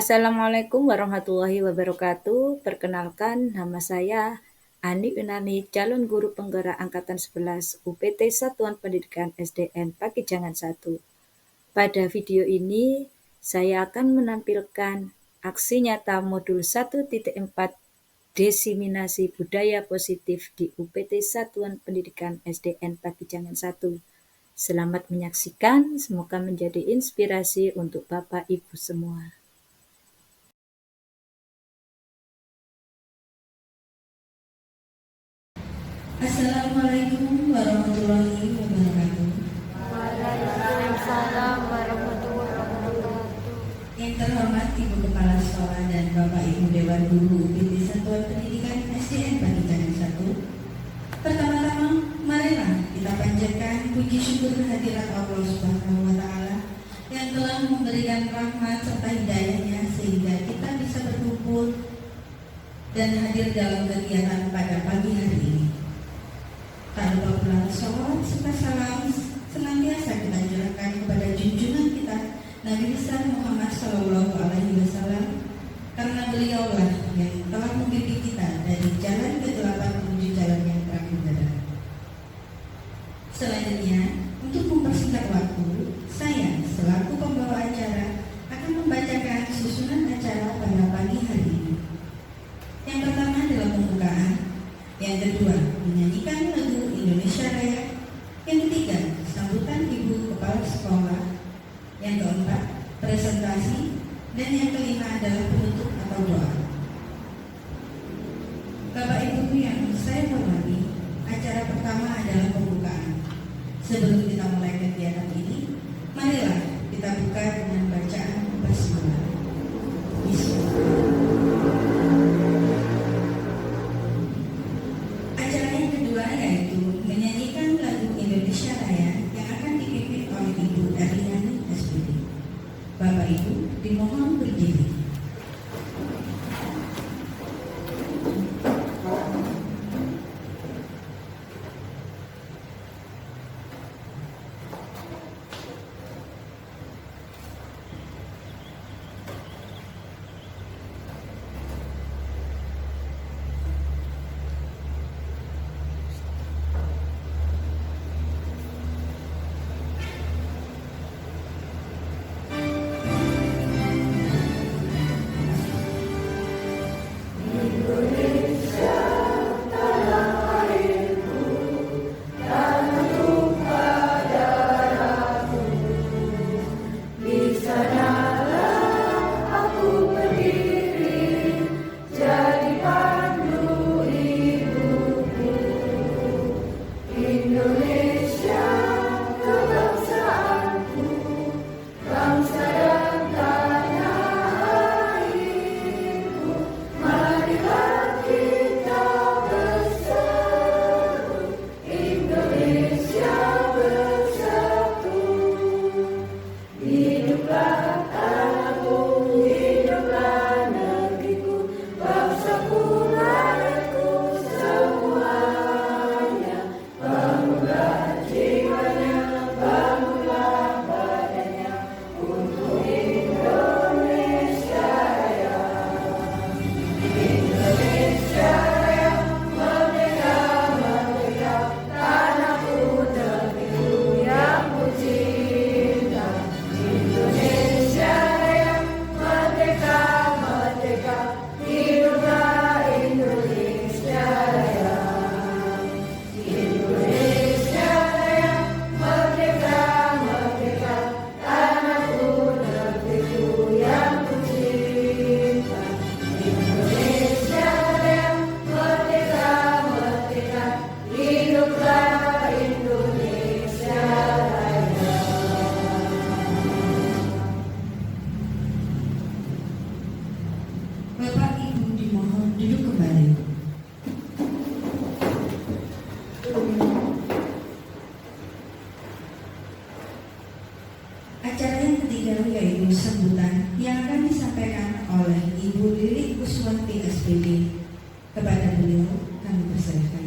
Assalamualaikum warahmatullahi wabarakatuh. Perkenalkan, nama saya Ani Unani, calon guru penggerak Angkatan 11 UPT Satuan Pendidikan SDN Pakijangan 1. Pada video ini, saya akan menampilkan aksi nyata modul 1.4 Desiminasi Budaya Positif di UPT Satuan Pendidikan SDN Pakijangan 1. Selamat menyaksikan, semoga menjadi inspirasi untuk Bapak Ibu semua. Assalamualaikum warahmatullahi wabarakatuh. Waalaikumsalam warahmatullahi wabarakatuh. Yang terhormat Ibu Kepala Sekolah dan Bapak Ibu Dewan Guru UPT Satuan Pendidikan SDN Pakijangan 1. Pertama-tama, marilah kita panjatkan puji syukur kehadirat Allah Subhanahu wa Ta'ala yang telah memberikan rahmat serta hidayahnya sehingga kita bisa berkumpul dan hadir dalam kegiatan pada pagi hari ini. Tak lupa pula sholawat serta salam senantiasa kita curahkan kepada junjungan kita Nabi besar Muhammad Sallallahu Alaihi Wasallam, karena beliaulah yang telah membimbing kita dari jalan kegelapan menuju jalan yang terang benderang. Selanjutnya, untuk mempersingkat waktu, saya selaku pembawa acara akan membacakan susunan acara pada pagi hari ini. Yang pertama adalah pembukaan, yang kedua menyanyikan lagu Indonesia Raya, yang ketiga sambutan Ibu Kepala Sekolah, yang keempat presentasi, dan yang kelima adalah penutup atau doa. Bapak Ibu yang saya hormati, acara pertama adalah pembukaan. Sebelum kita mulai kegiatan ini, marilah kita buka dengan bacaan basmalah. Bismillah. Acara yang kedua yaitu menyanyikan lagu Indonesia Raya yang akan dipimpin oleh Ibu Erliani SPD. Bapak Ibu dimohon berdiri. Bapak Ibu dimohon duduk kembali. Acara yang ketiga yaitu sambutan yang akan disampaikan oleh Ibu Lilik Kuswanti SPD. Kepada beliau kami persilahkan.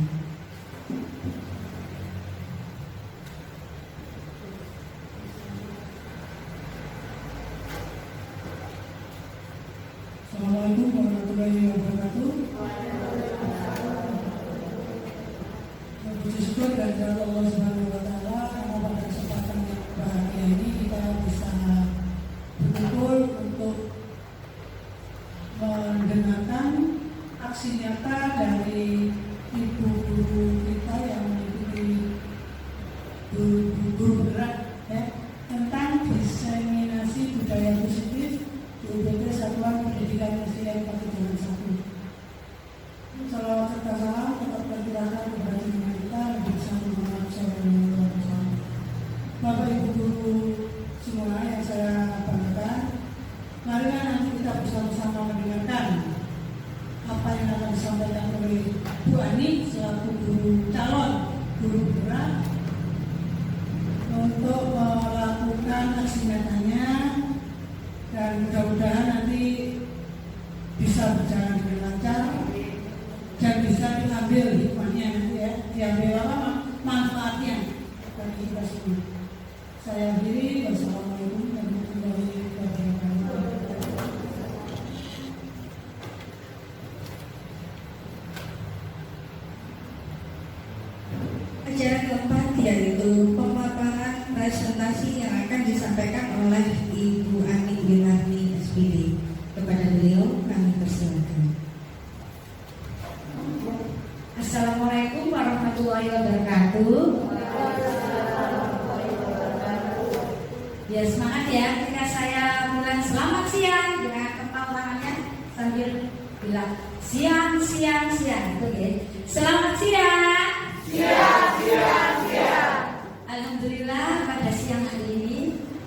Assalamualaikum warahmatullahi wabarakatuh. Puji syukur dan Allah Subhanahu wa taala karena pada kesempatan yang bahagia ini kita bisa berkumpul untuk mendengarkan aksi nyata dari ibu guru kita yang mengikuti guru berat tentang diseminasi budaya positif di UPT Satuan Pendidikan SDN Pakijanan 1. Salawat serta salam tetap tercurahkan kepada junjungan kita Nabi Muhammad SAW. Bapak Ibu guru semua yang saya banggakan, marilah nanti kita bersama-sama mendengarkan apa yang akan disampaikan oleh Bu Ani selaku calon guru berat untuk melakukan aksi nyatanya, dan mudah-mudahan nanti bisa berjalan dengan lancar dan bisa diambil hikmahnya nanti ya, diambil apa manfaatnya bagi kita semua. Saya akhiri, wassalamualaikum warahmatullahi wabarakatuh. Acara keempat yaitu pemaparan presentasi yang akan disampaikan oleh Ibu Ani Winarni SPD. Kepada beliau kami persilakan. Assalamualaikum warahmatullahi wabarakatuh. Ya, semangat ya ketika saya bilang selamat siang dengan kepal tangannya sambil bilang siang gitu ya. Selamat siang. Alhamdulillah pada siang hari ini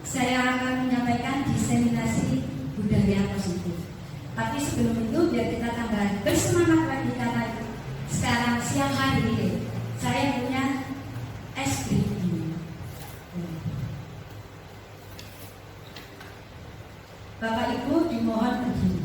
saya akan menyampaikan diseminasi budaya positif. Tapi sebelum itu biar kita tambah bersemangat lagi karena sekarang siang hari ini saya punya SBB. Bapak Ibu dimohon berdiri.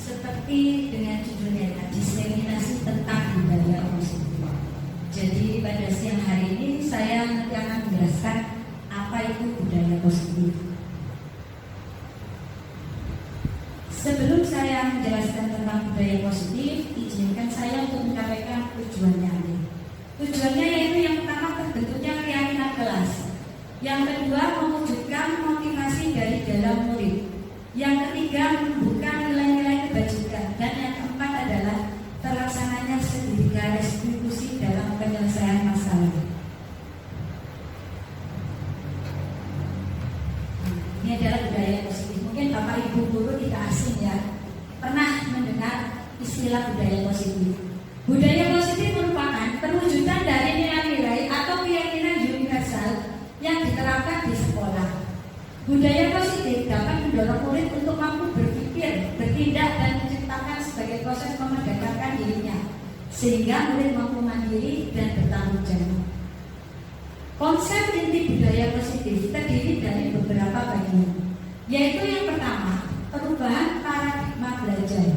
Seperti dengan judulnya diseminasi tentang budaya positif. Jadi pada siang hari ini saya nanti akan menjelaskan apa itu budaya positif. Sebelum saya menjelaskan tentang budaya positif, izinkan saya untuk menyampaikan tujuannya. Tujuannya yaitu yang pertama terbentuknya keyakinan kelas, yang kedua mewujudkan motivasi dari dalam murid, yang ketiga menumbuhkan nilai-nilai kebajikan, dan yang keempat adalah terlaksananya segitiga restitusi dalam penyelesaian masalah. Ini adalah budaya positif. Mungkin Bapak Ibu guru tidak asing ya, pernah mendengar istilah budaya positif. Budaya positif merupakan perwujudan dari nilai-nilai atau keyakinan universal yang diterapkan di sekolah. Budaya positif dapat mendorong murid untuk mampu berpikir, bertindak, dan menciptakan sebagai proses memerdekakan dirinya, sehingga murid mampu mandiri dan bertanggung jawab. Konsep inti budaya positif terdiri dari beberapa bagian, yaitu yang pertama, perubahan paradigma belajar,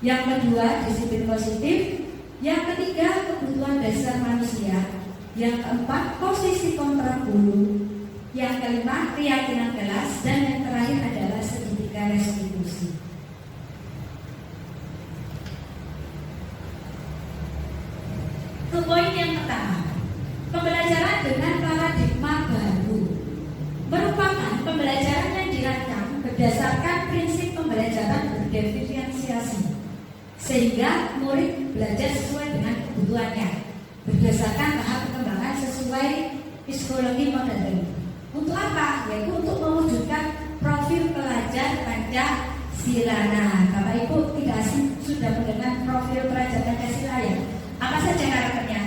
yang kedua, disiplin positif, yang ketiga, kebutuhan dasar manusia, yang keempat, posisi kontrak guru, yang kelima, keyakinan kelas, dan yang terakhir adalah segitiga restitusi. poin yang pertama, pembelajaran dengan paradigma baru merupakan pembelajaran yang dirancang berdasarkan prinsip pembelajaran berdiferensiasi, sehingga murid belajar sesuai dengan kebutuhannya berdasarkan tahap perkembangan sesuai psikologi modern. Untuk apa? Yaitu untuk mewujudkan profil pelajar Pancasila. Nah, Bapak Ibu tidak asing sudah mendengar profil pelajar Pancasila ya? Apa saja karakternya?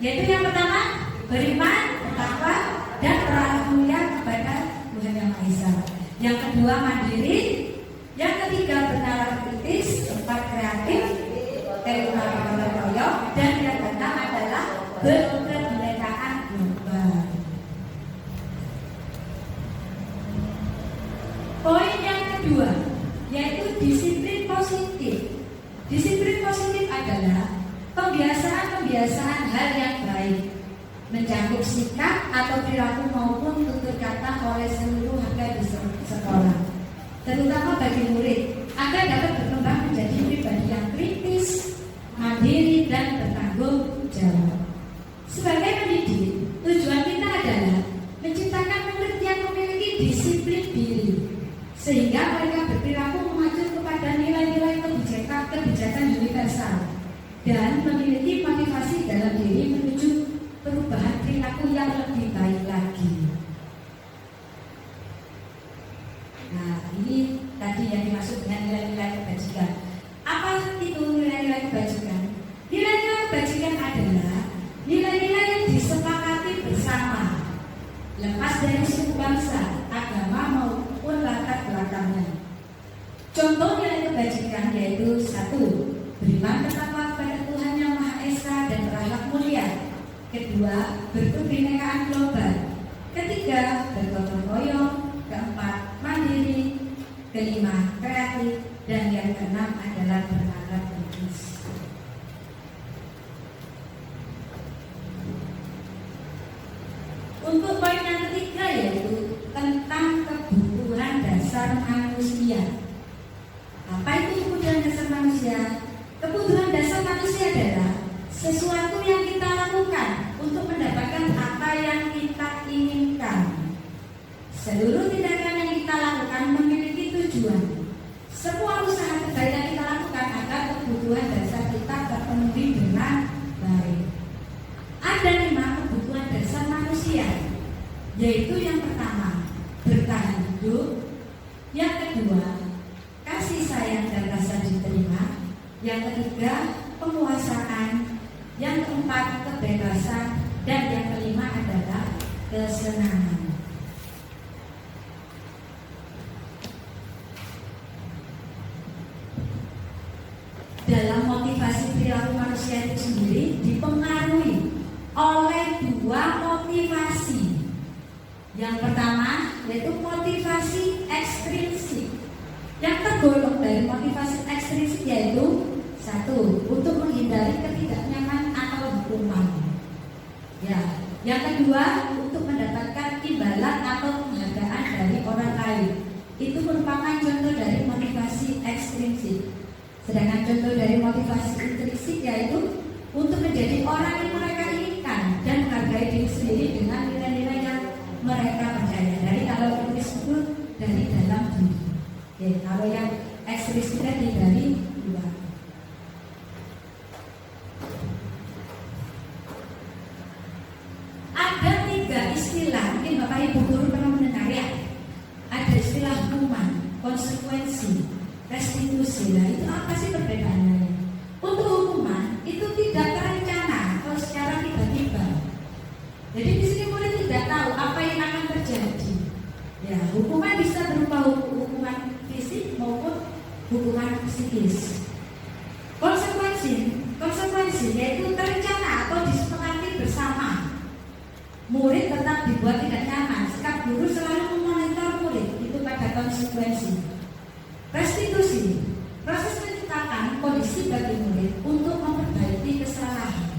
Yaitu yang pertama, beriman, bertakwa, dan beragama mulia kepada Tuhan Yang Maha Esa. Yang kedua, mandiri. Yang ketiga, bernalar kritis. Keempat, kreatif. Kelima, gotong royong. Dan yang keenam adalah berkebinekaan global. Poin yang kedua, yaitu disiplin positif. Disiplin positif adalah pembiasaan-pembiasaan hal yang baik, mencakup sikap atau perilaku maupun tutur kata oleh seluruh warga di sekolah, terutama bagi murid, agar dapat berkembang menjadi pribadi yang kritis, mandiri, dan bertanggung jawab. Sebagai pendidik, tujuan kita adalah menciptakan murid yang memiliki disiplin diri, sehingga mereka berperilaku mengacu kepada nilai-nilai kebijakan universal dan memiliki motivasi dalam diri menuju perubahan perilaku yang lebih baik lagi. Nah, ini tadi yang dimaksud dengan nilai-nilai kebajikan. Apa itu nilai-nilai kebajikan? Nilai-nilai kebajikan adalah nilai-nilai yang disepakati bersama, lepas dari suku bangsa, agama maupun latar belakangnya. Contoh nilai kebajikan yaitu 1. Beriman bertakwa kepada Tuhan Yang Maha Esa dan berakhlak mulia. 2. Berkebinekaan global. 3. Bergotong royong. 4. Mandiri. 5. Kreatif. Dan yang ke-6 adalah bernalar kritis. Untuk poin yang ketiga yaitu tentang kebutuhan dasar manusia. Apa itu kebutuhan dasar manusia? Kebutuhan dasar manusia adalah sesuatu yang kita lakukan untuk mendapatkan apa yang kita inginkan. Seluruh tindakan yang kita lakukan memiliki tujuan. Semua usaha terbaik yang kita lakukan agar kebutuhan dasar kita terpenuhi dengan baik. Ada 5 kebutuhan dasar manusia, yaitu yang pertama, bertahan hidup. Yang kedua, kasih sayang dan rasa diterima. Yang ketiga, penguasaan. Yang keempat, kebebasan. Dan yang kelima adalah kesenangan. Dalam motivasi perilaku manusia itu sendiri dipengaruhi oleh 2 motivasi. Yang pertama yaitu motivasi ekstrinsik. Yang tergolong dari motivasi ekstrinsik yaitu 1. Untuk menghindari ketidaknyamanan atau hukuman. Ya. Yang kedua, untuk mendapatkan imbalan atau penghargaan dari orang lain. Itu merupakan contoh dari motivasi ekstrinsik. Sedangkan contoh dari motivasi intrinsik yaitu untuk menjadi orang yang mereka inginkan dan menghargai diri sendiri dengan nilai-nilai yang mereka percaya. Dari kalau itu dari dalam diri. Oke, kalau yang ekstrinsik tadi dari luar. Ada 3 istilah, mungkin Bapak Ibu guru pernah mendengar ya. Ada istilah hukuman, konsekuensi, restitusi. Nah, itu apa sih perbedaannya? Untuk hukuman itu tidak terencana atau secara tiba-tiba. Jadi di sini murid tidak tahu apa yang akan terjadi. Ya, hukuman bisa berupa hukuman fisik maupun hukuman psikis. Konsekuensi yaitu terencana atau disepakati bersama. Murid tetap dibuat tidak nyaman. Sikap guru selalu memonitor murid. Itu pada konsekuensi. Restitusi, proses menciptakan kondisi bagi murid untuk memperbaiki kesalahan.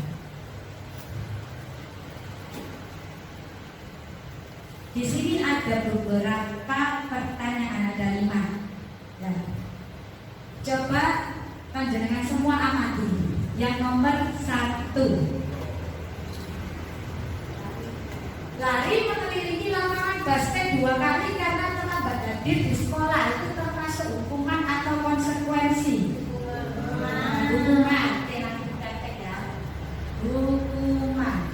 Di sini ada beberapa pertanyaan, ada 5. Ya. Coba panjenengan semua amati. Yang nomor 1, Lari mengelilingi lapangan basket 2 kali karena terlambat hadir di sekolah itu termasuk hukuman atau konsekuensi? Hukuman. Oke, nanti praktek ya. Hukuman.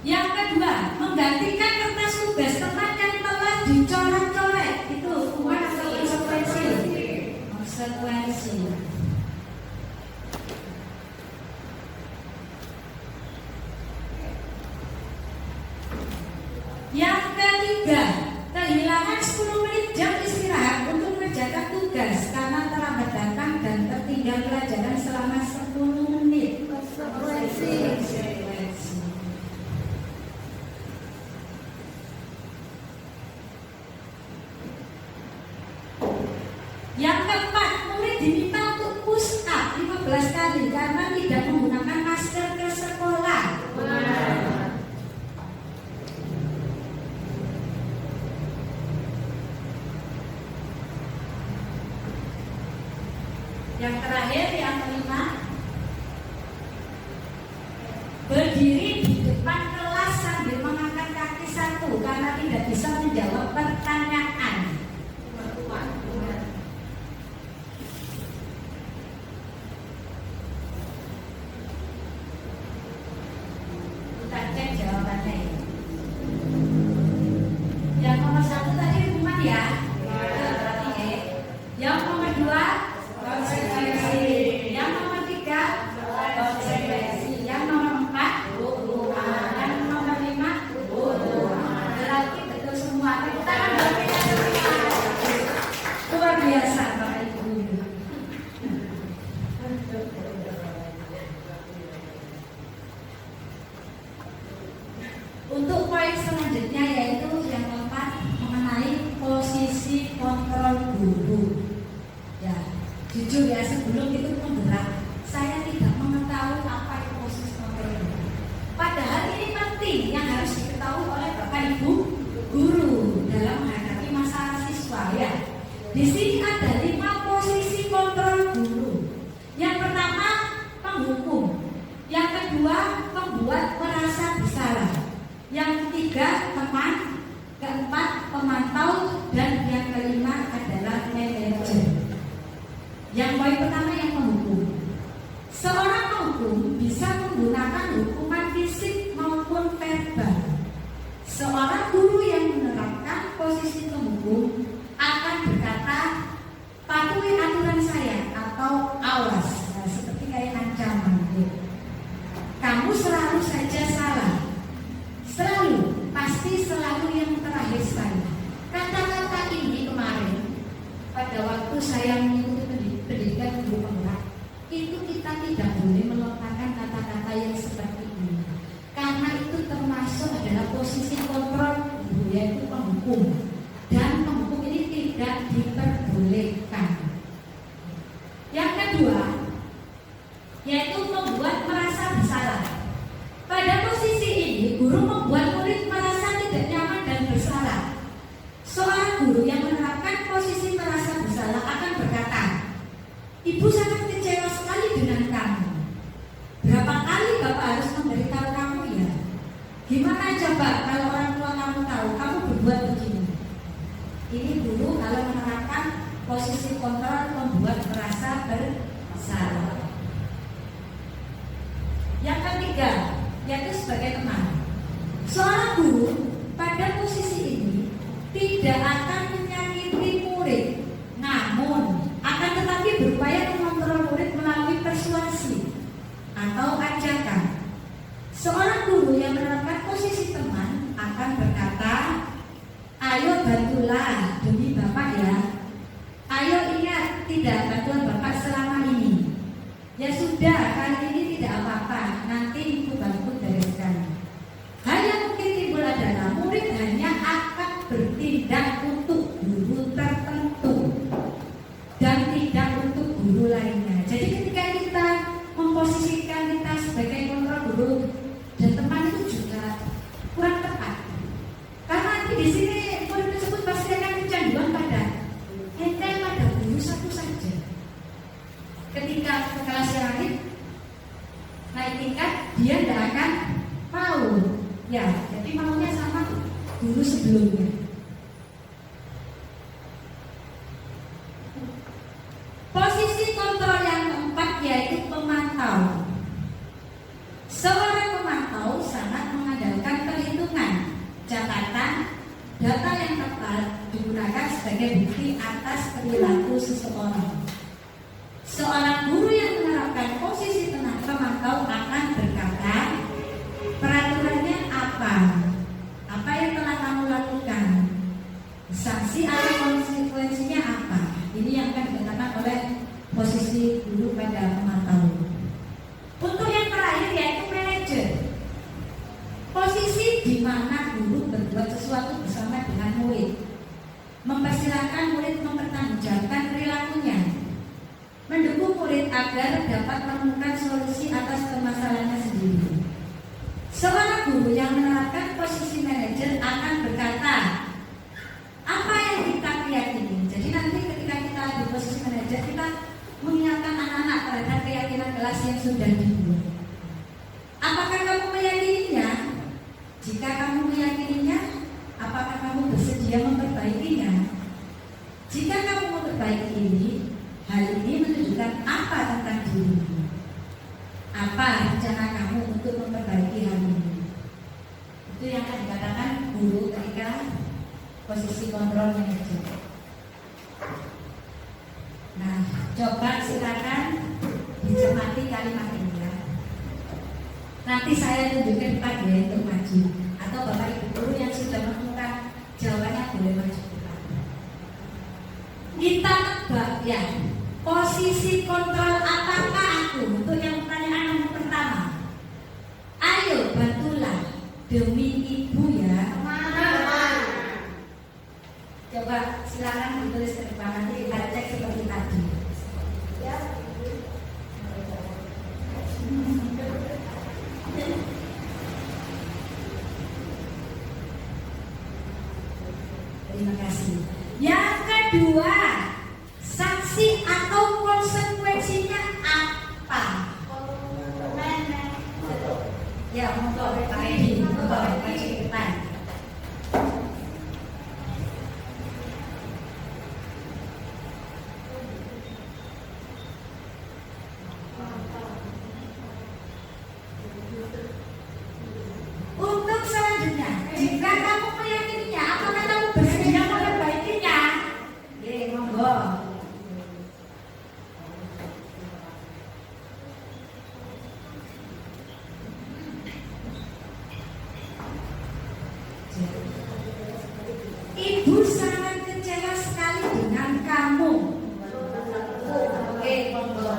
Yang kedua, menggantikan kertas tugas teman yang telah dicoret-coret. Itu hukuman atau konsekuensi? Konsekuensi. Yang ketiga, kehilangan 10 menit jam istirahat untuk mengerjakan tugas karena terlambat datang dan tertinggal pelajaran selama 10 menit. Konsekuensi. Yang keempat, murid diminta untuk push up 15 kali karena tidak menggunakan masker ke sekolah. Yang terakhir, yang kelima, berdiri di depan kelas sambil mengangkat kaki satu karena tidak bisa menjawab pertanyaan. Kita cek jawabannya ya. Yang nomor 1 tadi hukuman ya. Oke. Yang nomor 2 konsekuensi. Yang nomor 3 konsekuensi. Yang nomor 4 hukuman. Yang nomor 5 hukuman. Berarti betul semua. Tepuk tangan buat kita semua. Luar biasa Bapak Ibu. Untuk poin selanjutnya yaitu yang keempat mengenai posisi kontrol guru. Ya, jujur ya sebelum itu penggerak saya tidak mengetahui apa itu posisi kontrol guru. Padahal ini penting yang harus diketahui oleh Bapak Ibu guru dalam menghadapi masalah siswa ya. Di sini ada 5 posisi kontrol guru. Yang pertama penghukum, yang kedua pembuat merasa bersalah, yang ketiga teman, keempat pemantau, dan yang kelima adalah manajer. Yang poin pertama yang penghukum. Seorang penghukum bisa menggunakan hukuman fisik maupun verbal. Seorang guru yang menerapkan posisi penghukum akan berkata, patuhi aturan saya atau awas. Nah, seperti kayak ancaman. Kamu selalu saja salah. Selalu, pasti selalu yang terakhir saya. Kata-kata ini kemarin pada waktu saya mengikuti pendidikan guru penggerak, itu kita tidak boleh melontarkan kata-kata yang seperti ini, karena itu termasuk adalah posisi kontrol guru, yaitu penghukum, dan penghukum ini tidak diperbolehkan. Yang kedua, yaitu membuat merasa bersalah. Pada posisi ini, guru membuat murid merasa tidak nyaman dan bersalah. Seorang guru yang menerapkan posisi merasa bersalah akan berkata, Ibu sangat kecewa sekali dengan kamu. Berapa kali Bapak harus memberitahu kamu ya? Gimana coba kalau orang tua kamu tahu kamu berbuat begini? Ini guru kalau menerapkan posisi kontrol membuat merasa bersalah. Yang ketiga, yaitu sebagai teman. Seorang guru pada posisi ini tidak akan menyakiti murid, namun akan tetapi berupaya mengontrol murid melalui persuasi atau ajakan. Seorang guru yang menerapkan posisi teman akan berkata, ayo bantulah demi Bapak ya. Ayo ingat, tidak bantuan Bapak selama ini. Ya sudah, kali ini tidak apa-apa, nanti Ibu bantu bereskan. Hal yang mungkin timbul adalah murid hanya akan bertindak untuk guru tertentu dan tidak untuk guru lainnya. Jadi ketika kita memposisikan kita sebagai kontrol guru dan teman itu juga kurang tepat. Karena nanti di sini murid tersebut pasti akan kecanduan pada guru satu saja. Ketika ke kelas yang lain naik tingkat, dia tidak akan mau. Ya, jadi maunya sama guru sebelumnya. Posisi kontrol yang keempat yaitu pemantau. Seorang pemantau sangat mengandalkan perhitungan, catatan, data yang tepat digunakan sebagai bukti atas perilaku seseorang. Seorang guru yang menerapkan posisi pemantau akan berkata, peraturannya apa? Apa yang telah kamu lakukan? Sanksi atau konsekuensinya apa? Ini yang akan dikatakan oleh posisi guru pada pemantau. Untuk yang terakhir yaitu manajer. Posisi di mana guru berbuat sesuatu bersama dengan murid, mempersilahkan murid mempertanggungjawabkan perilakunya, mendukung murid agar dapat menemukan solusi atas permasalahannya sendiri. Seorang guru yang menerapkan posisi manajer akan berkata, apa yang kita yakini. Jadi nanti ketika kita di posisi manajer, kita mengingatkan anak-anak terhadap keyakinan kelas yang sudah dibuat. Apakah kamu meyakininya? Jika kamu meyakininya, apakah kamu bersedia memperbaikinya? Jika kamu memperbaiki ini, hal ini menunjukkan apa tentang dirimu? Apa rencana kamu untuk memperbaiki hal ini? Itu yang akan dikatakan guru ketika posisi kontrol manajer. Nah, coba silakan dicermati kalimat ini ya. Nanti saya tunjukkan Pak ya untuk maju, atau Bapak Ibu guru yang sudah menemukan jawabannya boleh maju. Kita tebak ya, posisi kontrol apakah aku? Untuk yang pertanyaan yang pertama, ayo bantulah demi ibu ya. Coba silakan ditulis ke depan, nanti kita cek seperti tadi. Ya. Terima kasih. Yang kedua, sanksi atau konsekuensinya apa? Ya, untuk Pak Edi, untuk Pak Edi depan. Untuk selanjutnya, jika kamu meyakininya, apakah kamu bersedia memperbaikinya? Ye, monggo. Ibu sangat kecewa sekali dengan kamu. Oke, monggo.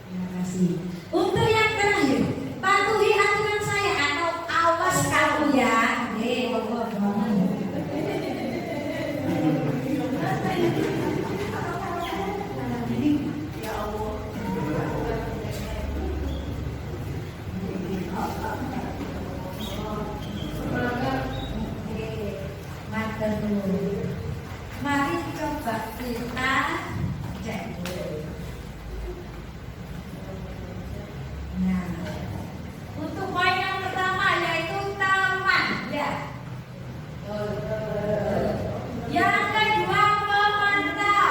Terima kasih. Untuk yang terakhir, patuhi aturan saya atau awas kamu ya. Monggo. Mari coba kita cek. Nah, untuk poin yang pertama yaitu taman, ya. Yang kedua pemantau.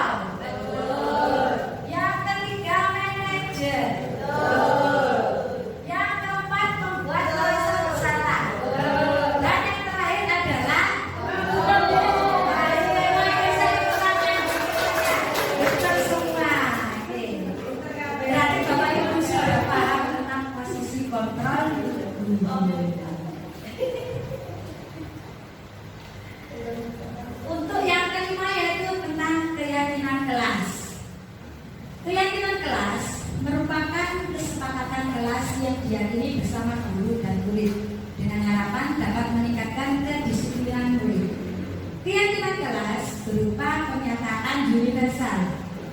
berupa pernyataan universal,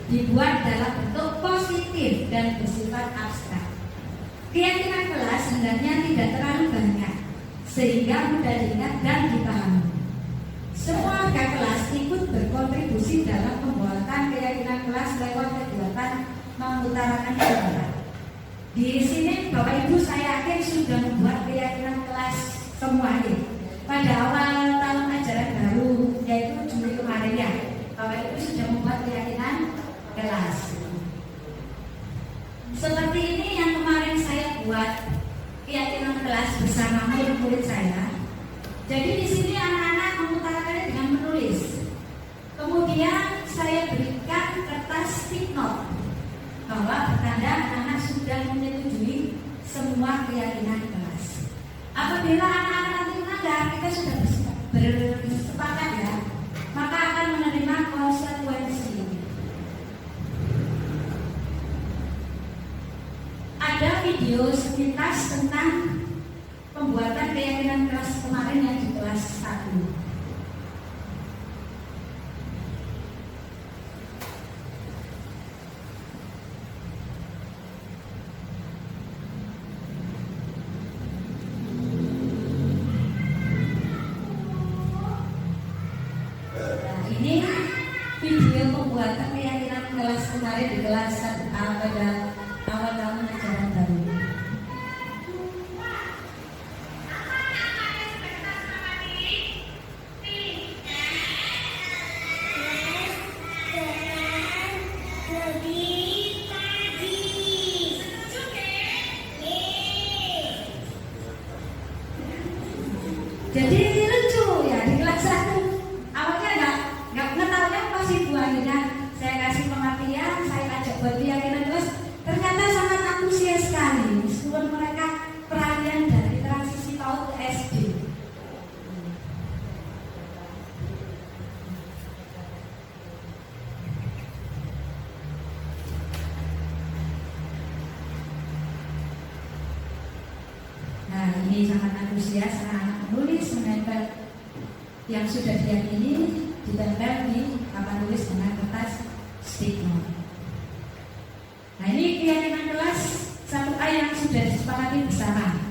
dibuat dalam bentuk positif dan bersifat abstrak. Keyakinan kelas hendaknya tidak terlalu banyak, sehingga mudah diingat dan dipahami. Semua warga kelas ikut berkontribusi dalam pembuatan keyakinan kelas lewat kegiatan mengutarakan pendapat. Di sini Bapak Ibu saya yakin sudah membuat keyakinan kelas semuanya. Pada awal tahun ajaran baru, yaitu Juli kemarin ya, Bapak Ibu sudah membuat keyakinan kelas. Seperti ini yang kemarin saya buat keyakinan kelas bersama murid-murid saya. Jadi di sini anak-anak mengutarakannya dengan menulis. Kemudian saya berikan kertas stick note bahwa bertanda anak-anak sudah menyetujui semua keyakinan kelas. Apabila anak-anak nanti melanggar, kita sudah bersepakat ya, maka akan menerima konsekuensi. Ada video sepintas tentang pembuatan keyakinan kelas kemarin yang di kelas 1. Ini video pembuatan keyakinan kelas kemarin di kelas 1A pada awal tahun ajaran baru. Jadi ini lucu ya, di kelas 1 awalnya nggak mengetahui apa sih Bu Akhirnya saya kasih pengertian, saya ajak buat keyakinan kelas, ternyata sangat antusias sekali meskipun mereka peralihan dari transisi PAUD ke SD. Nah ini sangat antusias anak-anak menulis menempel yang sudah diyakini, ditempel di papan tulis dengan kertas stick note. Nah ini keyakinan kelas 1A yang sudah disepakati bersama,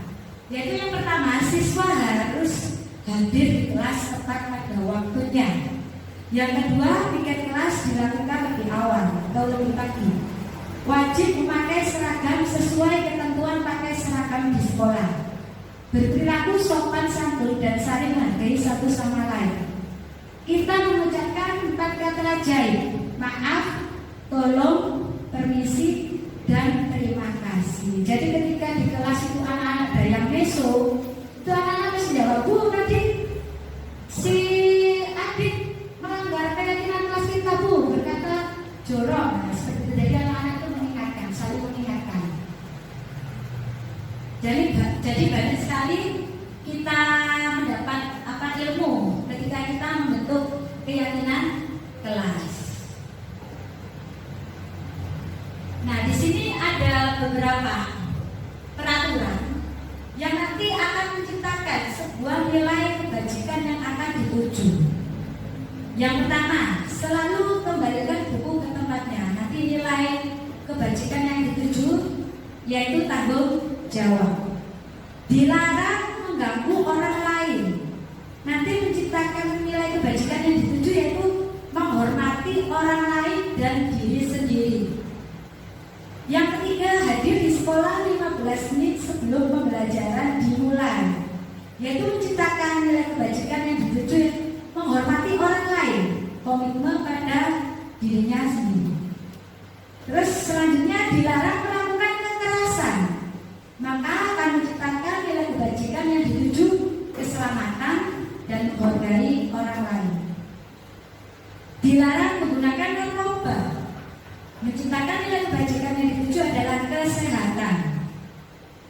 yaitu yang pertama, siswa harus hadir di kelas tepat pada waktunya. Yang kedua, piket kelas dilakukan lebih awal atau lebih pagi. Wajib memakai seragam sesuai ketentuan pakai seragam di sekolah. Berperilaku sopan santun dan saling menghargai satu sama lain. Kita mengucapkan 4 kata ajaib: maaf, tolong, permisi, dan terima kasih. Jadi ketika di kelas itu anak-anak ada yang meso, itu anak-anak mesti jawab, Bu, tadi si adik melanggar keyakinan kelas kita, Bu, berkata jorok. Nah, seperti itu. Jadi anak-anak itu mengingatkan, saling mengingatkan. Jadi banyak sekali kita mendapat ilmu ketika kita membentuk keyakinan kelas. Nah, di sini ada beberapa peraturan yang nanti akan menciptakan sebuah nilai kebajikan yang akan dituju. Yang pertama, selalu kembalikan buku ke tempatnya. Nanti nilai kebajikan yang dituju yaitu tanggung jawab. Dilarang mengganggu orang lain. Nanti menciptakan nilai kebajikan yang dituju yaitu menghormati orang lain dan diri sendiri. Yang ketiga, hadir di sekolah 15 menit sebelum pembelajaran dimulai, yaitu menciptakan nilai kebajikan yang dituju menghormati orang lain, komitmen pada dirinya sendiri. Terus selanjutnya, dilarang melakukan kekerasan, maka akan menciptakan nilai kebajikan yang dituju keselamatan dan menghargai orang lain. Dilarang menggunakan narkoba, menciptakan nilai kebajikan yang dituju adalah kesehatan.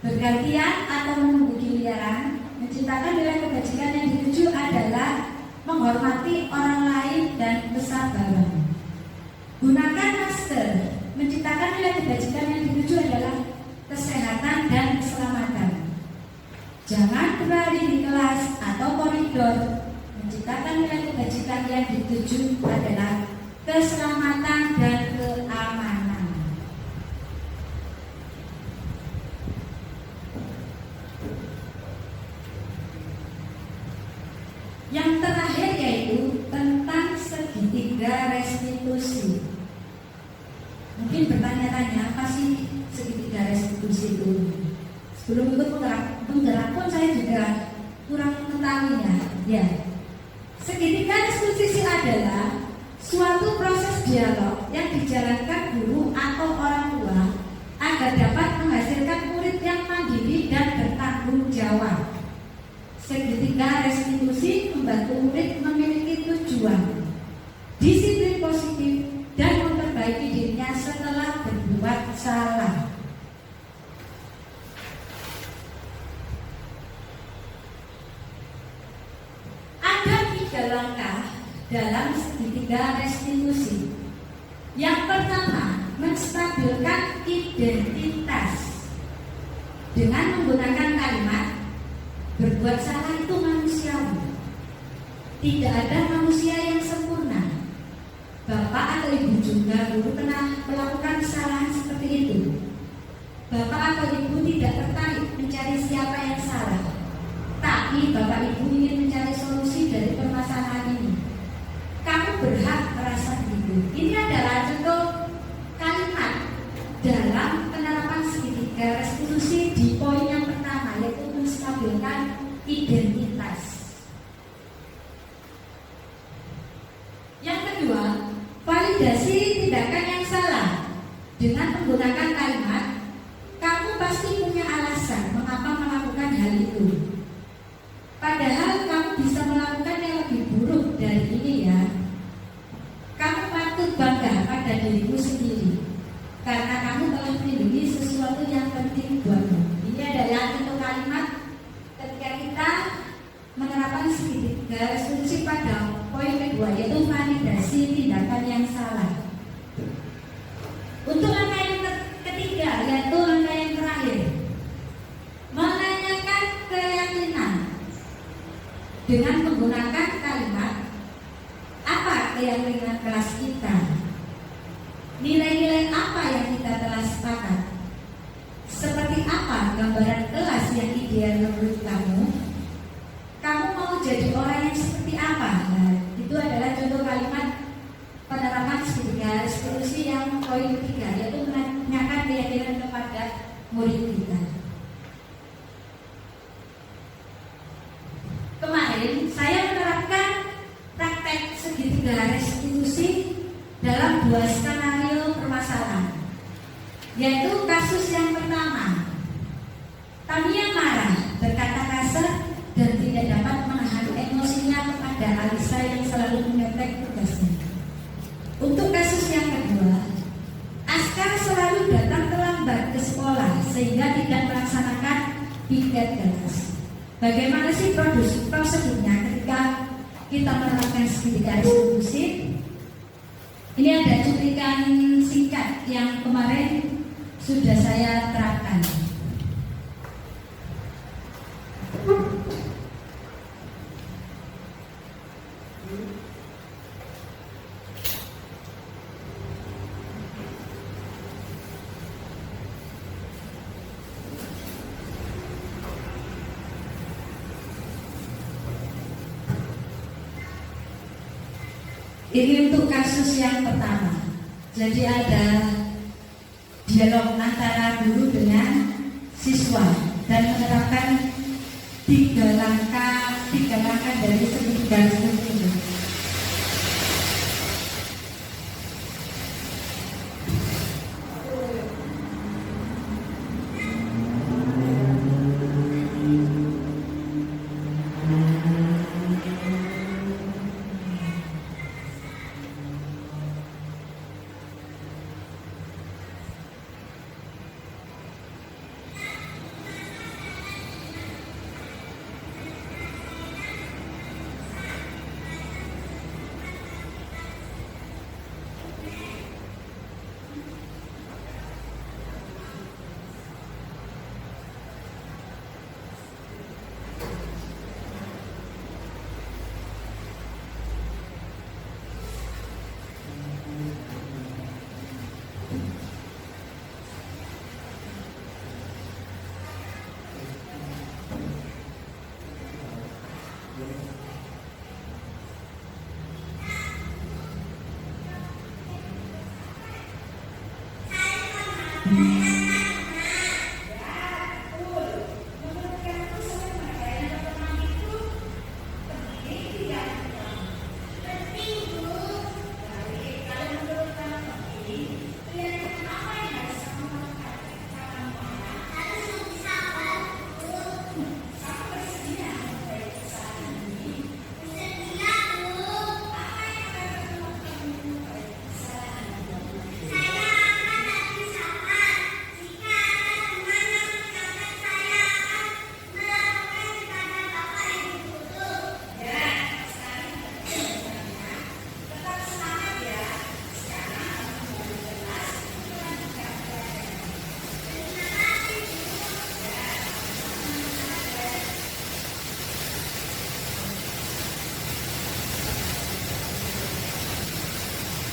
Bergantian atau menunggu giliran, menciptakan nilai kebajikan yang dituju adalah menghormati orang lain dan kesabaran. Gunakan masker, menciptakan nilai kebajikan yang dituju adalah kesehatan dan keselamatan. Jangan berlari di kelas atau koridor, Menciptakan nilai kebajikan yang dituju adalah keselamatan dan keamanan. Yang terakhir yaitu tentang segitiga restitusi. Mungkin bertanya-tanya, apa sih segitiga restitusi itu? Sebelum ikut penggerak pun saya juga kurang mengetahuinya. Ya, segitiga restitusi adalah suatu proses dialog yang dijalankan guru atau orang tua agar dapat menghasilkan murid yang mandiri dan bertanggung jawab. Segitiga restitusi membantu murid memiliki tujuan, disiplin positif, dan memperbaiki dirinya setelah berbuat salah. Ada 3 langkah dalam segitiga restitusi. Yang pertama, menstabilkan identitas dengan menggunakan kalimat berbuat salah itu manusiawi. Tidak ada manusia yang sempurna. Bapak atau ibu juga dulu pernah melakukan kesalahan seperti itu. Bapak atau ibu tidak tertarik mencari siapa yang salah, tapi bapak ibu ingin mencari solusi dari permasalahan ini. Kamu berhak merasa begitu. Ini adalah contoh kalimat dalam penerapan segitiga restitusi di poin yang pertama, yaitu menstabilkan identitas. Yang kedua, validasi tindakan yang salah dengan menggunakan kalimat kamu pasti punya alasan mengapa melakukan hal itu. Padahal kamu bisa melakukan yang lebih buruk dari ini ya. Kamu patut bangga pada dirimu sendiri karena kamu telah melindungi sesuatu yang penting buatmu. Ini adalah contoh kalimat ketika kita menerapkan segitiga restitusi pada poin kedua, yaitu validasi tindakan yang salah. Untuk langkah yang ketiga, yaitu langkah yang terakhir, menanyakan keyakinan dengan menggunakan kalimat apa keyakinan kelas kita, nilai-nilai apa yang kita telah sepakat, seperti apa gambaran kelas yang ideal menurut kamu. Kamu mau jadi orang yang seperti apa? Nah, itu adalah contoh kalimat penerapan segitiga restitusi yang poin ketiga, yaitu menanyakan keyakinan kepada murid kita. Kemarin saya menerapkan praktek segitiga restitusi dalam 2 skenario permasalahan, yaitu kasus yang pertama, Tamiya marah, berkata kasar, dan tidak dapat menahan emosinya kepada Alisa yang selalu menetek tugasnya. Untuk kasus yang kedua, Askar selalu datang terlambat ke sekolah sehingga tidak melaksanakan piket kelas. Bagaimana sih prosedurnya ketika kita menerapkan segitiga restitusi? Ini ada cuplikan singkat yang kemarin sudah saya terapkan. Ini untuk kasus yang pertama. Jadi ada dialog antara guru dengan siswa dan menerapkan 3 langkah dari segitiga restitusi ini.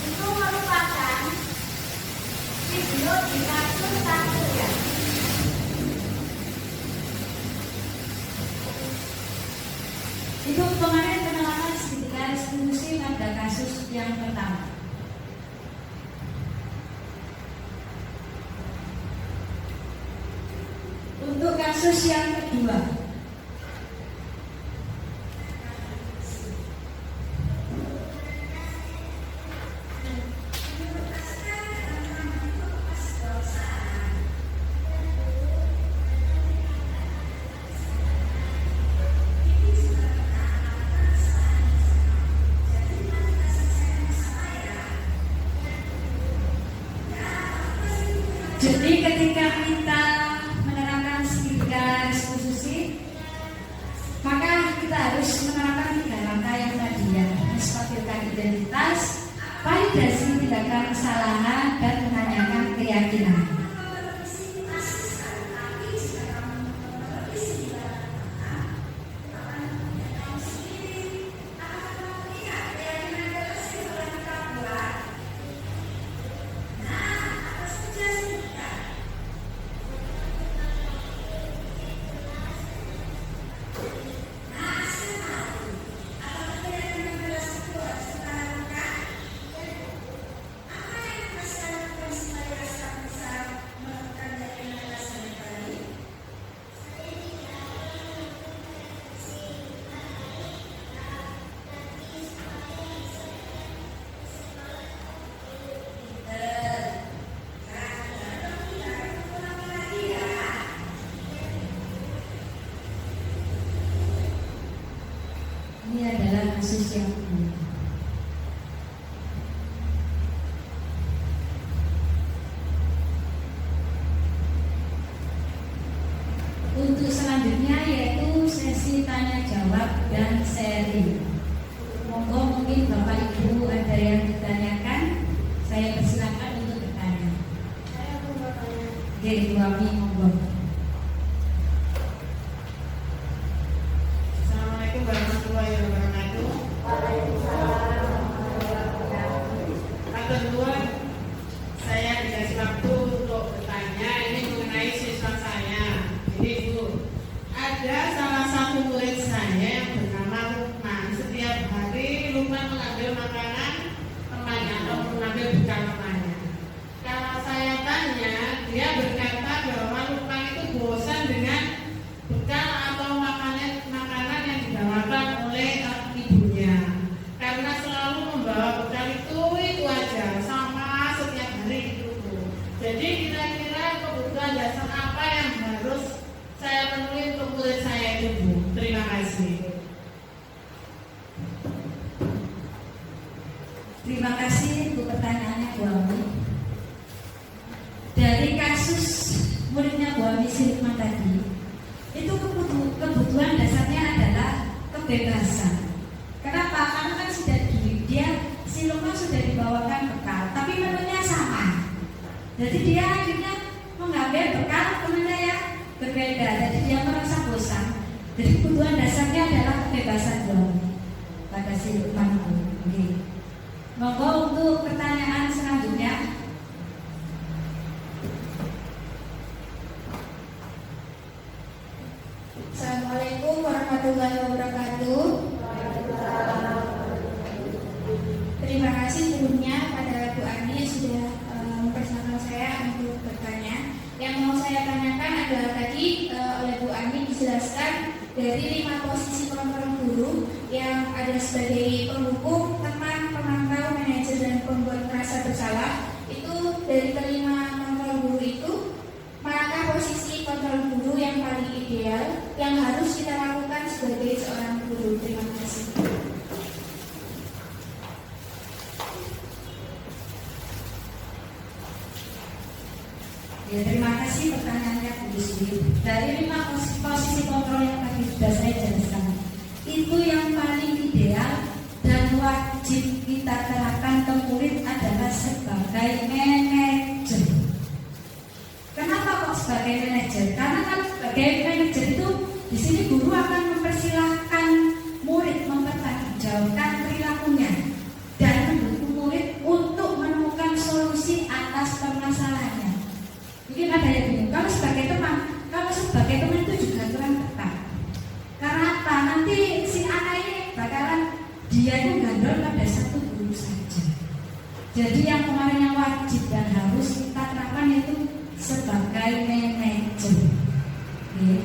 Itu merupakan video di kasus satu ya. Itu kemarin penelaran segitiga restitusi pada kasus yang pertama. Untuk kasus yang kedua, jadi ketika kita menerapkan segitiga restitusi, maka kita harus menerapkan 3 langkah yang tadi ya, menstabilkan identitas, validasi tindakan kesalahan, dan menanyakan keyakinan. Ini adalah kasus yang kedua. Untuk selanjutnya yaitu sesi tanya jawab dan sharing. Monggo mungkin Bapak Ibu ada yang ditanyakan, saya persilakan untuk bertanya. Saya mau bertanya. Jadi kami monggo. Assalamualaikum warahmatullahi wabarakatuh. Yang kedua, saya dikasih waktu untuk bertanya ini mengenai siswa saya. Jadi Bu, ada salah satu murid saya yang bernama Lukman. Setiap hari Lukman mengambil makanan temannya atau mengambil bekal temannya. Kalau saya tanya, dia berkata bahwa Lukman itu bosan dengan bekal atau makanan yang dibawakan oleh ibunya, karena selalu membawa bekal itu aja sama setiap hari itu Bu. Jadi kira-kira kebutuhan dasar apa yang harus saya penuhi untuk murid saya itu Bu? Terima kasih. Terima kasih untuk pertanyaannya Bu Ami. Dari kasus muridnya Bu Ami Silman tadi, itu kebutuhan dasarnya adalah kebebasan. Kenapa? Karena kan sudah dia si Lukman sudah dibawakan bekal, tapi menunya sama. Jadi dia akhirnya mengambil bekal temannya yang berbeda. Jadi dia merasa bosan. Jadi kebutuhan dasarnya adalah kebebasan Bu Ami pada si Lukman itu. Monggo untuk pertanyaan selanjutnya. Assalamualaikum warahmatullahi wabarakatuh. Terima kasih sebelumnya pada Bu Ani yang sudah mempersilahkan saya untuk bertanya. Yang mau saya tanyakan adalah tadi oleh Bu Ani dijelaskan dari 5 posisi kontrol guru yang ada sebagai penghukum, teman, pemantau, manajer, dan pembuat merasa bersalah. Itu dari kelima kontrol guru itu, manakah posisi kontrol guru yang paling ideal yang harus kita lakukan sebagai seorang guru? Terima kasih. Ya, terima kasih pertanyaannya Bu Yusri. Dari 5 posisi kontrol yang tadi sudah saya jelaskan, itu yang paling ideal dan wajib kita terapkan ke murid adalah sebagai manajer. Kenapa kok sebagai manajer? Karena kan sebagai manajer itu di sini guru akan mempersilahkan murid mempertanggungjawabkan perilakunya dan mendukung murid untuk menemukan solusi atas permasalahannya. Mungkin ada yang bingung, kalau sebagai teman itu juga kurang tepat. Karena apa? Nanti si anak ini bakalan dia itu gandol pada satu guru saja. Jadi yang kemarin yang wajib dan harus kita terapkan itu sebagai manajer. Oke.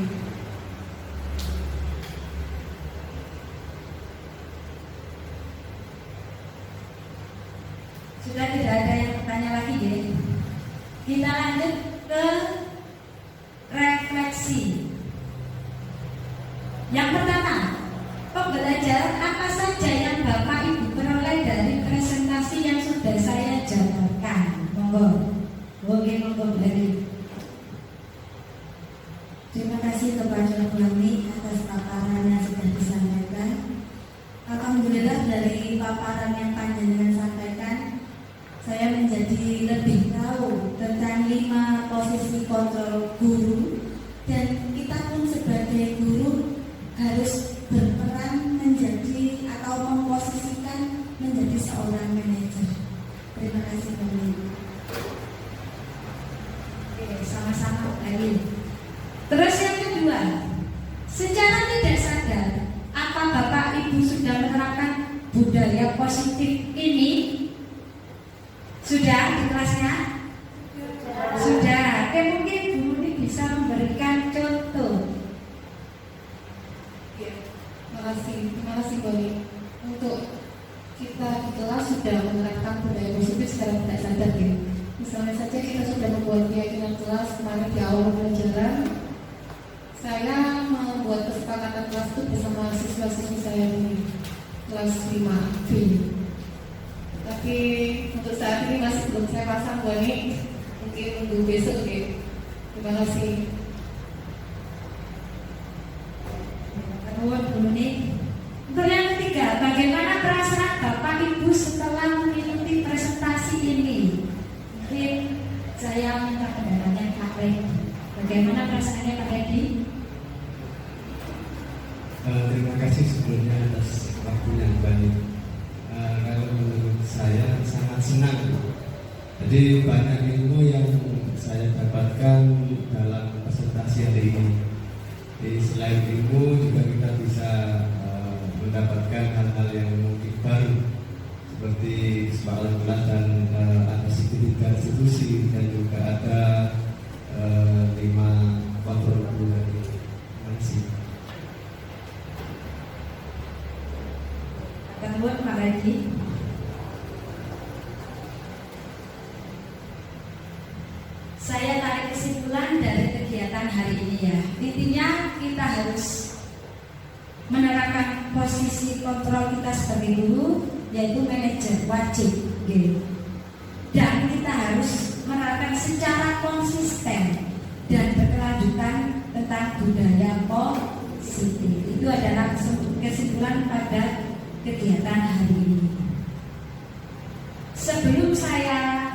Sudah tidak ada yang bertanya lagi ya. Kita lanjut ke refleksi. Yang pertama, pembelajaran apa saja yang Bapak Ibu peroleh dari presentasi yang sudah saya jabarkan? Monggo, monggo beli. Terima kasih kepada Bu Ani atas paparan yang sudah disampaikan. Alhamdulillah dari paparan yang panjenengan sampaikan, saya menjadi lebih tahu tentang 5 posisi kontrol guru, dan kita pun sebagai guru harus berperan menjadi atau memposisikan menjadi seorang manajer. Terima kasih banyak. Oke, sama-sama lagi. Terus yang kedua, secara tidak sadar, apa Bapak Ibu sudah menerapkan budaya positif ini? Sudah di kelasnya? Sudah. Oke, mungkin Bu Muni bisa memberikan contoh. Terima kasih Boni. Untuk kita di kelas sudah menerapkan budaya positif secara tidak sadar ya. Misalnya saja kita sudah membuat keyakinan kelas kemarin di awal pelajaran. Saya membuat kesepakatan kelas itu bersama siswa-siswi saya di kelas 5B. Tapi untuk saat ini masih belum saya pasang Boni. Mungkin tunggu besok ya. Terima kasih. Untuk yang ketiga, bagaimana perasaan Bapak Ibu setelah mengikuti presentasi ini? Mungkin saya minta pendapatnya Pak Redi. Bagaimana perasaannya Pak Redi? Terima kasih sebelumnya atas waktu yang banyak. Kalau menurut saya sangat senang. Jadi banyak ilmu yang saya dapatkan dalam presentasi hari ini. Jadi selain ilmu juga kita bisa mendapatkan hal-hal yang mungkin baru seperti soal kelas dan ada segitiga institusi dan juga ada 5 kontrol guru. Terima kasih. Kemudian Pak Redi. Saya tarik kesimpulan dari kegiatan hari ini ya. Intinya kita harus menerapkan posisi kontrol kita sebagai guru, yaitu manajer wajib gitu. Dan kita harus menerapkan secara konsisten dan berkelanjutan tentang budaya positif. Itu adalah kesimpulan pada kegiatan hari ini. Sebelum saya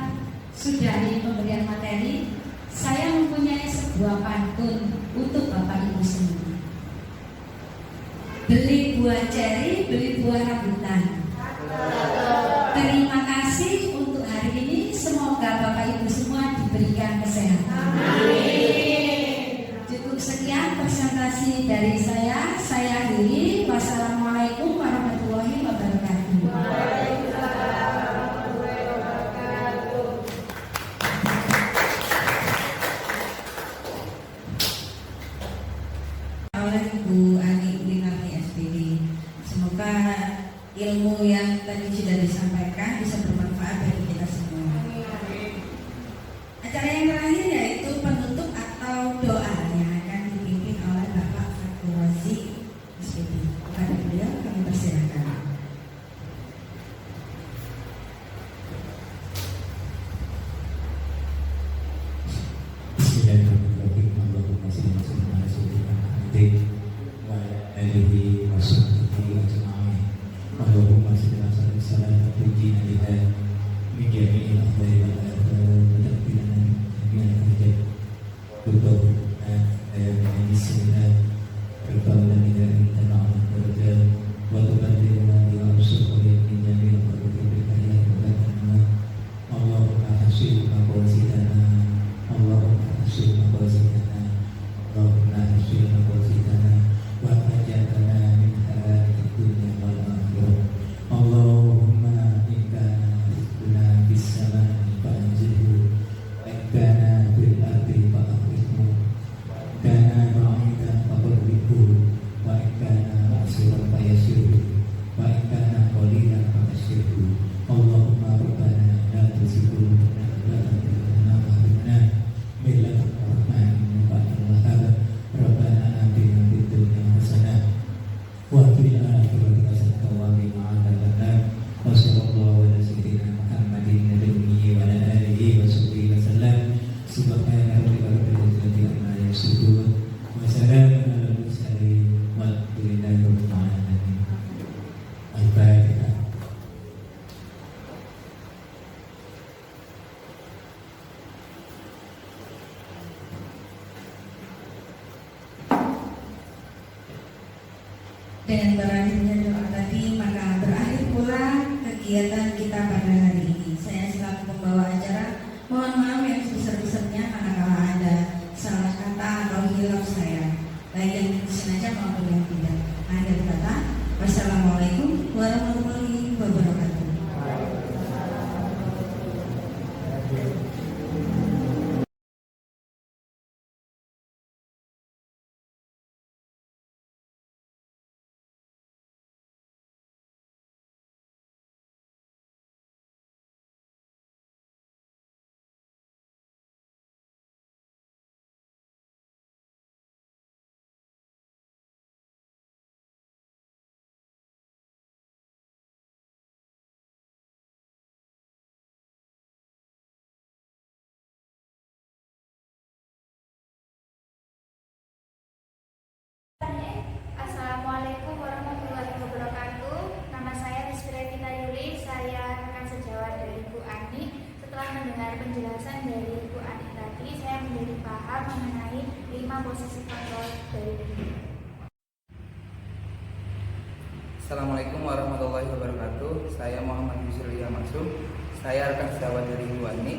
sudahi pemberian materi, saya mempunyai sebuah pantun untuk Bapak Ibu semua. Beli buah ceri, beli buah rambutan. Terima kasih untuk hari ini. Semoga Bapak Ibu semua diberikan kesehatan. Cukup sekian presentasi dari saya. Saya akhiri. Wassalamualaikum warahmatullahi wabarakatuh. Bismillahirrahmanirrahim. Allahumma shalli ala sayyidina Muhammadin wa ala alihi wa sahbihi ajma'in. Allahumma shalli ala sayyidina Muhammadin min jami'il akhdari wal athar wa taqbilana min jami'il hajat Tutuhna bismillah Berkaulah ila inta ma'amat berjal wa tubandiruna ila usul min jami'il qadri bikaya wa Allahumma hasib maqasidana Allahumma hasib maqasidana Allahumma hasib maqasidana wa tajatana min halakid dunya wal akhirah Allahumma inkana rizquna bis samai fa'anzilhu wa inkana bil ardi fa'akhrijhu kana ma'idan faqurrihu wa inkana ma'asiran fayasirhu wa inkana qalilan fa'ashirhu Allahumma rabbana la tuzigh qulubana ba'da idh hadaytana wa hab lana min ladunka rahmatan innaka antal wahhab Rabbana atina fid dunya hasanah wa fil akhirati hasanah wa qina adzaban nar wa sallallahu ala sayyidina Muhammadin nabiyyi wa ala alihi wa sahbihi wa sallam subhana rabbika rabbil izzati amma yasifun wa salamun alal mursalin walhamdulillahi rabbil alamin. Al-Fatihah. Dengan berakhirnya doa tadi, maka berakhir pula kegiatan kita pada hari ini. Saya selaku pembawa acara, mohon maaf yang sebesar-besarnya manakala ada salah kata atau hilaf saya, baik yang disengaja maupun yang tidak. Akhir kata, wassalamualaikum warahmatullahi wabarakatuh. Assalamualaikum warahmatullahi wabarakatuh. Nama saya Rizky Vita Yuli. Saya rekan sejawat dari Bu Ani. Setelah mendengar penjelasan dari Bu Ani tadi, saya menjadi paham mengenai 5 posisi kontrol dari diri. Assalamualaikum warahmatullahi wabarakatuh. Saya Muhammad Yusri Maksum. Saya rekan sejawat dari Bu Ani.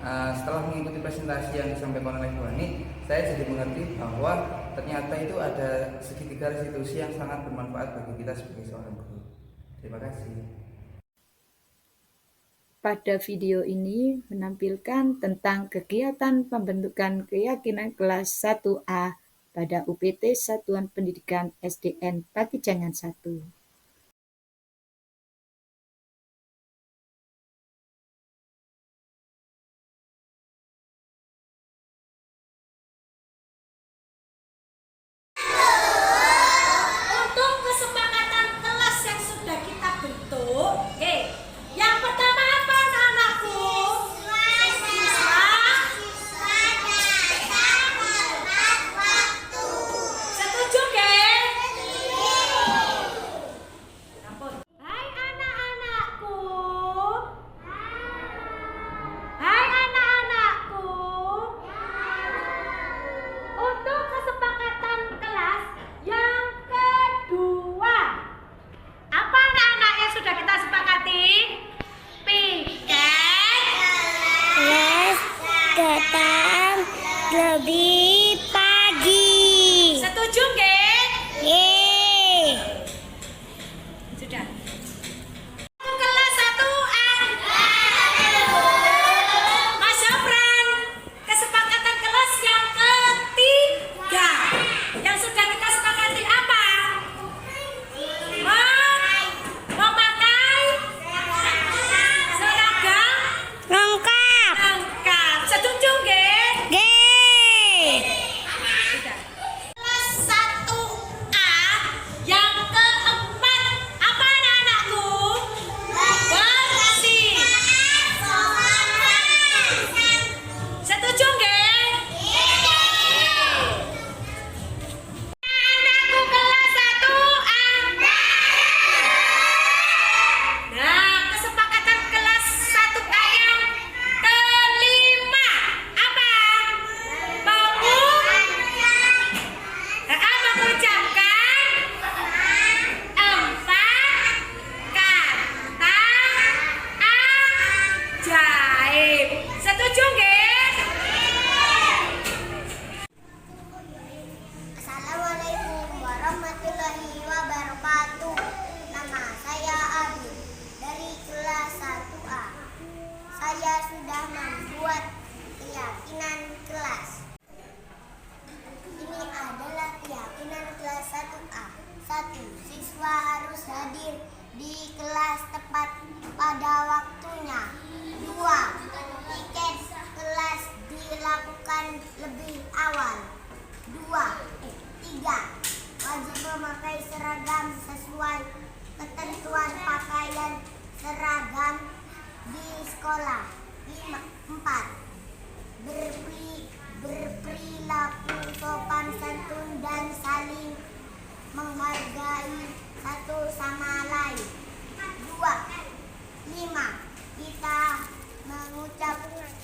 Setelah mengikuti presentasi yang disampaikan oleh Bu Ani, saya jadi mengerti bahwa ternyata itu ada segitiga restitusi yang sangat bermanfaat bagi kita sebagai seorang guru. Terima kasih. Pada video ini menampilkan tentang kegiatan pembentukan keyakinan kelas 1A pada UPT Satuan Pendidikan SDN Pakijangan 1. Untuk kesepakatan kelas yang sudah kita bentuk, yang pertama apa anak-anakku? Siswa setuju, sudah membuat keyakinan kelas. Ini adalah keyakinan kelas 1A. 1. Siswa harus hadir di kelas tepat pada waktunya. 2. Tiket kelas dilakukan lebih awal. 3. Wajib memakai seragam sesuai ketentuan pakaian seragam di sekolah. 4. Berperilaku sopan santun dan saling menghargai satu sama lain. 5. Kita mengucapkan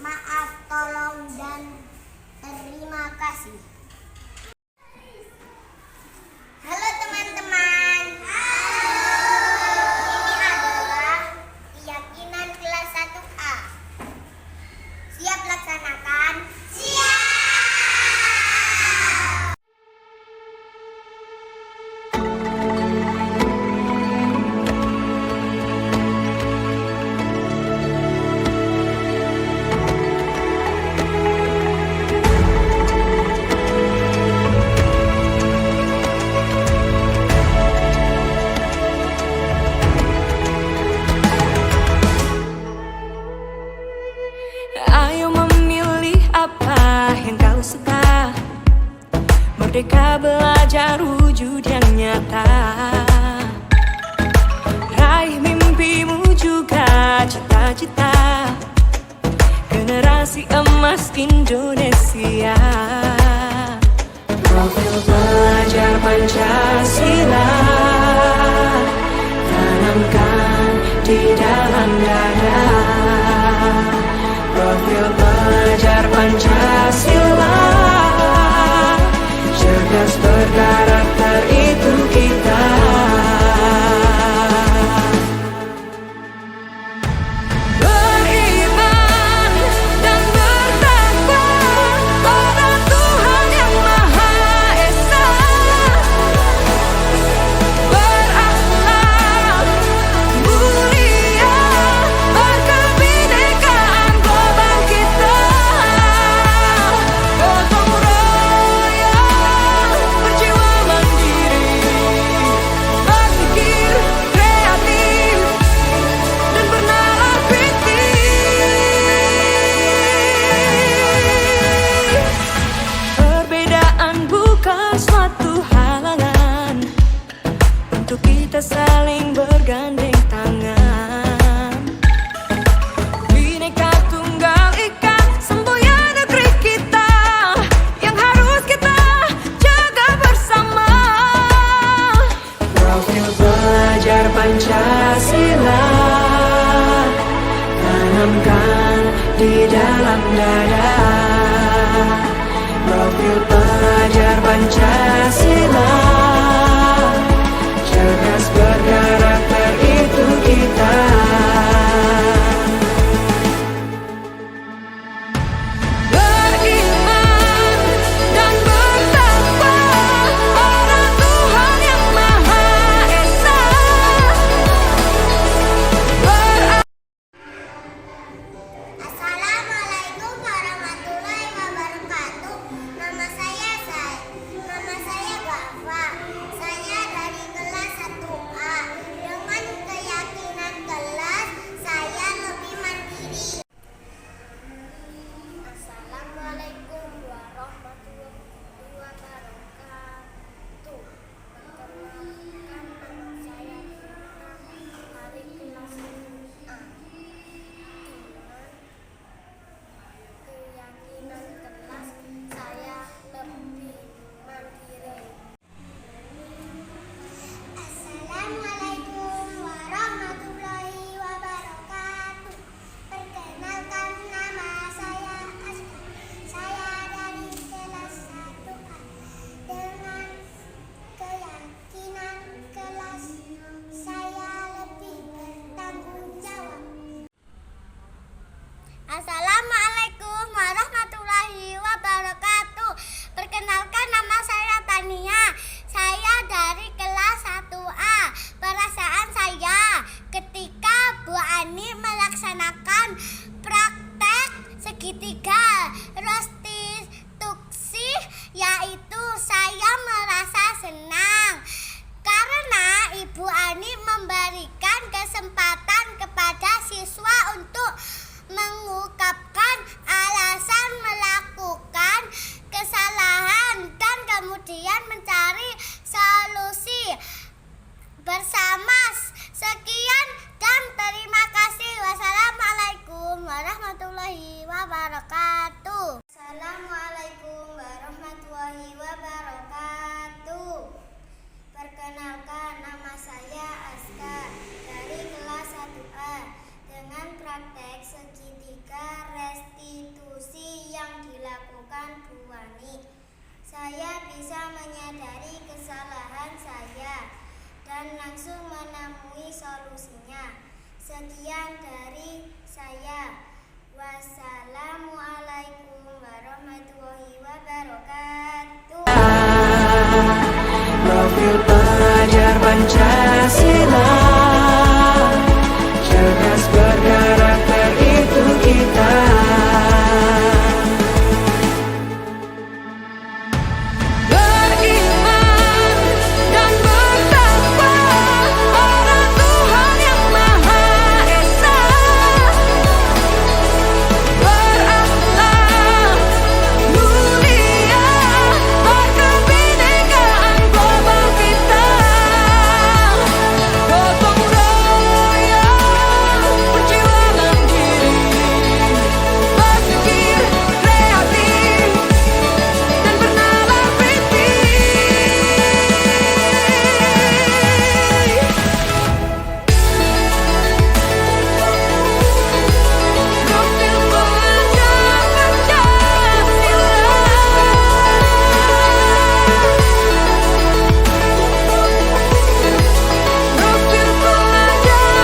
maaf, tolong dan terima kasih. Halo teman-teman. Ini adalah keyakinan kelas 1A. Siap laksanakan? Siap. Ayo memilih apa yang kau suka. Merdeka belajar wujud yang nyata. Raih mimpimu juga cita-cita. Generasi emas Indonesia. Profil pelajar Pancasila tanamkan di dalam dada. Profil pelajar Pancasila, cerdas berkarakter itu kita. Beriman dan bertakwa pada Tuhan Yang Maha Esa. Berakhlak mulia, berkebinekaan global kita. Gotong royong, berjiwa mandiri, berpikir kreatif dan bernalar kritis. Perbedaan bukan suatu halangan untuk kita saling bergandeng tangan. Bhinneka Tunggal Ika, semboyan negeri kita yang harus kita jaga bersama. Profil pelajar Pancasila tanamkan di dalam dada. Profil pelajar Pancasila, cerdas berkarakter itu kita. Beriman dan bertakwa pada Tuhan Yang Maha Esa. Assalamualaikum warahmatullahi wabarakatuh. Nama saya Gafa. Sekian dari saya. Wassalamualaikum warahmatullahi wabarakatuh. Profil pelajar Pancasila, cerdas berkarakter itu kita. Beriman dan bertakwa pada Tuhan yang Maha Esa, berakhlak mulia, berkebinekaan global kita. Gotong royong, perjuangan diri, berpikir kreatif dan bernalar kritis. Profil pelajar Pancasila, profil pelajar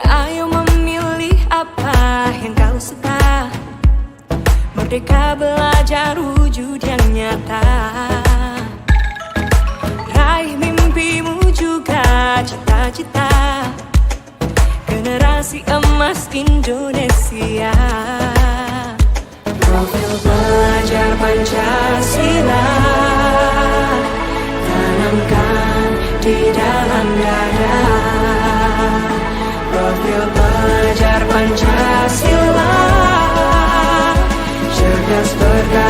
Ayo memilih apa yang kau suka. Merdeka belajar wujud yang nyata. Raih mimpimu juga cita-cita. Generasi emas Indonesia. Profil pelajar Pancasila, tanamkan di dalam dada. Profil pelajar Pancasila, cerdas berkarakter